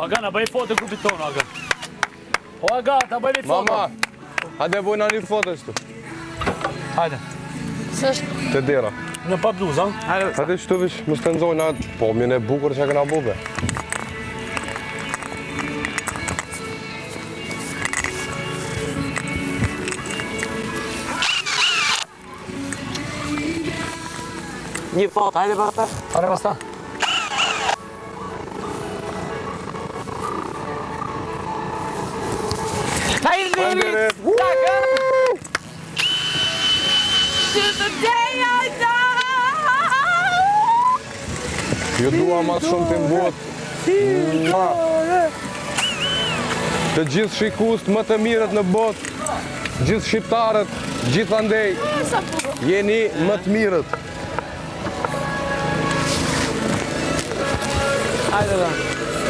Aga, na bëj foto grupit tonë, Aga. O, Aga, ta bëj një foto. Mama, hajde bojna një foto shtu. Hajde. Te dera. Në pa bluzë, ha? Hajde shtu vish, më stenzojnë atë. Po, mjën e bukur që këna bube. Një foto, hajde basta. Hajde basta. Hajde! To the day I die. Ju dua ma shumë të mbot. Të gjithë shikust më të mirët në bot. Gjithë shqiptarët, gjithandej. Jeni më të mirët. Hajde da.